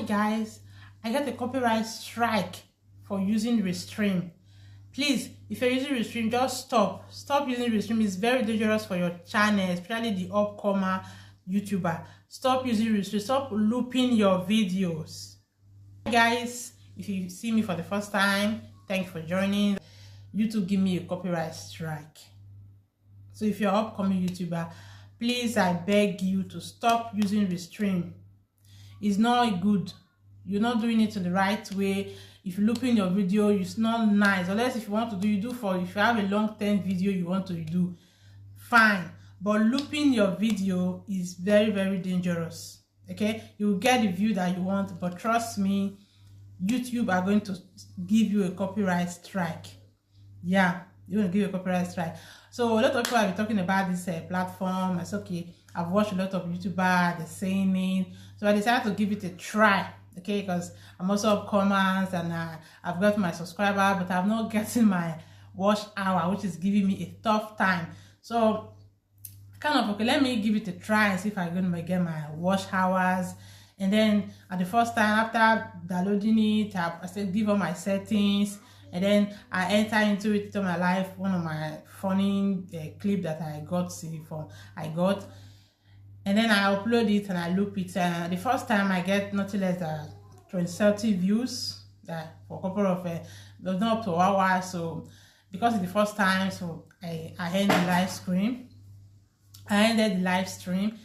guys, I got a copyright strike for using Restream. Please, if you're using Restream, just stop using Restream. It's very dangerous for your channel, especially the upcomer YouTuber. Stop using Restream. Stop looping your videos. Hi guys, if you see me for the first time, thank you for joining. YouTube give me a copyright strike. So if you're an upcoming YouTuber, please, I beg you to stop using Restream. It's not good. You're not doing it in the right way. If you're looping your video, it's not nice. Unless if you want to do, if you have a long-term video you want to do, fine. But looping your video is very, very dangerous. Okay, you'll get the view that you want, but trust me, YouTube are going to give you a copyright strike. Yeah, you're going to give you a copyright strike. So a lot of people have been talking about this platform. It's okay. I've watched a lot of YouTubers, they're saying it. So I decided to give it a try. Okay, because I'm also upcoming and I've got my subscriber, but I'm not getting my watch hour, which is giving me a tough time. So kind of, okay, let me give it a try and see if I'm going to get my watch hours. And then at the first time, after downloading it, I said give all my settings, and then I enter into it to my life. One of my funny clip that I got and then I upload it and I loop it. The first time I get nothing less than 20-30 views for a couple of not up to hours. So because it's the first time, so I end the live stream. I ended the live stream,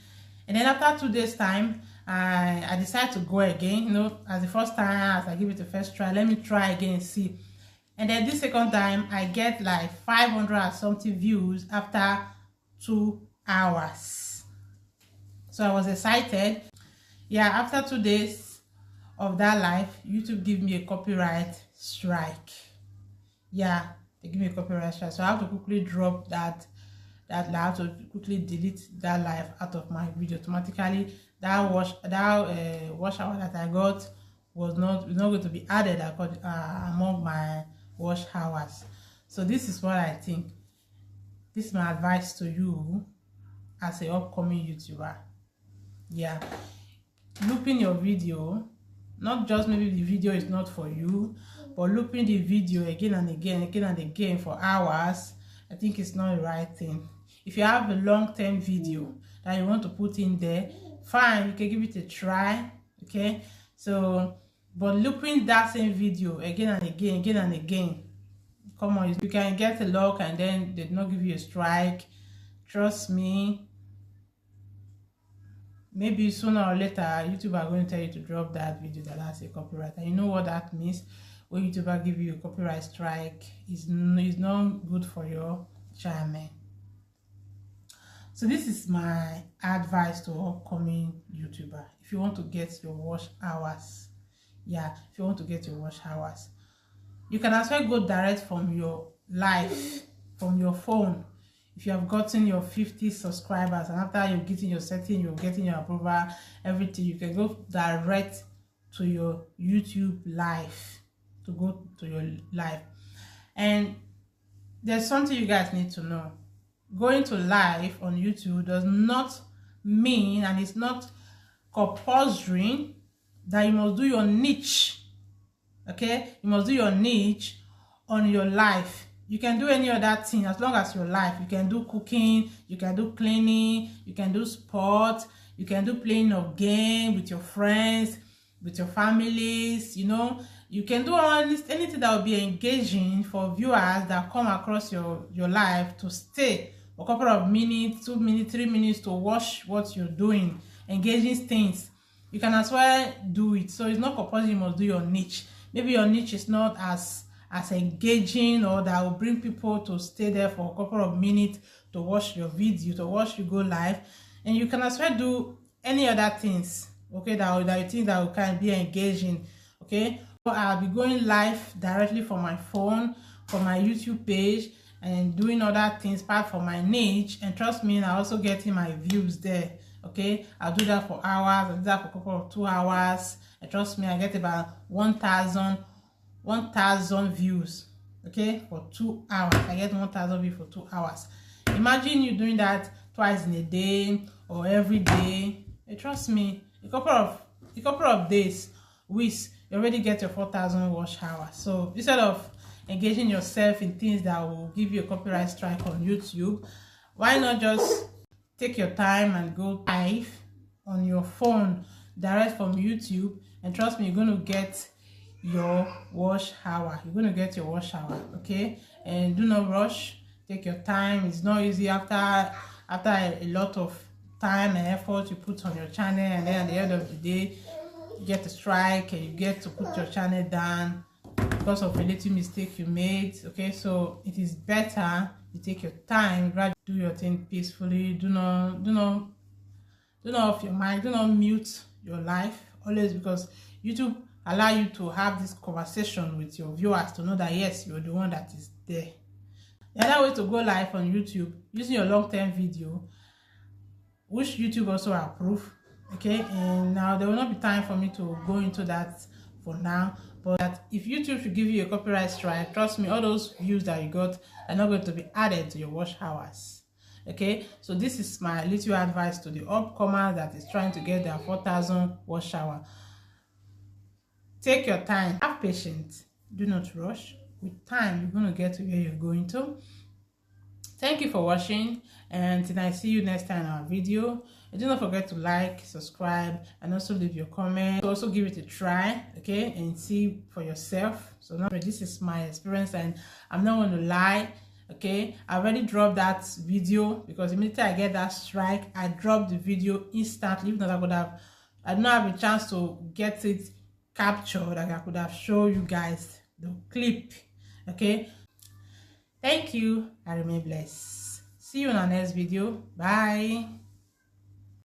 and then after 2 days time, I decided to go again. You know, as the first time, as I give it the first try, let me try again and see. And then this second time, I get like 500 and something views after 2 hours. So I was excited. Yeah, after 2 days of that live, YouTube give me a copyright strike. Yeah, they give me a copyright strike. So I have to quickly drop that live, to quickly delete that live out of my video automatically. That watch hour that I got was not going to be added among my watch hours. So this is what I think. This is my advice to you as an upcoming YouTuber. Yeah, looping your video, not just maybe the video is not for you, but looping the video again and again for hours, I think it's not the right thing. If you have a long-term video that you want to put in there, fine, you can give it a try. Okay, so but looping that same video again and again, come on, you can get a lock and then they not give you a strike. Trust me, maybe sooner or later YouTube are going to tell you to drop that video that has a copyright, and you know what that means. When YouTuber give you a copyright strike, is not good for your channel. So this is my advice to upcoming YouTuber. If you want to get your watch hours, yeah, if you want to get your watch hours, you can as well go direct from your live, from your phone. If you have gotten your 50 subscribers and after you're getting your setting, you're getting your approval, everything, you can go direct to your YouTube live, to go to your live. And there's something you guys need to know. Going to live on YouTube does not mean, and it's not compulsory, that you must do your niche. Okay, you must do your niche on your live. You can do any other thing as long as your life. You can do cooking, you can do cleaning, you can do sport, you can do playing of game with your friends, with your families. You know, you can do anything that will be engaging for viewers that come across your life to stay a couple of minutes, 2 minutes, 3 minutes to watch what you're doing, engaging things. You can as well do it. So it's not compulsory you must do your niche. Maybe your niche is not as engaging, or that will bring people to stay there for a couple of minutes to watch your video, to watch you go live. And you can as well do any other things, okay, that you think that will kind of be engaging. Okay, so I'll be going live directly from my phone, from my YouTube page, and doing other things part for my niche. And trust me, I'm also getting my views there. Okay, I'll do that for hours, I'll do that for a couple of 2 hours, and trust me, I get about 1,000 views. Okay, for 2 hours, I get 1,000 views for 2 hours. Imagine you doing that twice in a day or every day. And trust me, a couple of days weeks, you already get your 4,000 watch hours. So instead of engaging yourself in things that will give you a copyright strike on YouTube, why not just take your time and go live on your phone direct from YouTube, and trust me, you're going to get your watch hour. You're going to get your watch hour, okay? And do not rush. Take your time. It's not easy after a lot of time and effort you put on your channel, and then at the end of the day you get a strike and you get to put your channel down because of a little mistake you made. Okay, so it is better you take your time, rather do your thing peacefully. Do not off your mic, do not mute your life always, because YouTube allow you to have this conversation with your viewers to know that yes, you're the one that is there. The other way to go live on YouTube using your long-term video, which YouTube also approve, okay? And now there will not be time for me to go into that for now, but that if YouTube should give you a copyright strike, trust me, all those views that you got are not going to be added to your watch hours. Okay, so this is my little advice to the upcomer that is trying to get their 4,000 watch hour. Take your time, have patience, do not rush. With time, you're going to get to where you're going to. Thank you for watching, and till I see you next time in our video. And do not forget to like, subscribe, and also leave your comment. Also give it a try, okay, and see for yourself. So now this is my experience, and I'm not going to lie. Okay, I already dropped that video because immediately I get that strike, I dropped the video instantly. Even though I did not have a chance to get it captured, like I could have shown you guys the clip. Okay, thank you. I remain blessed. See you in our next video. Bye.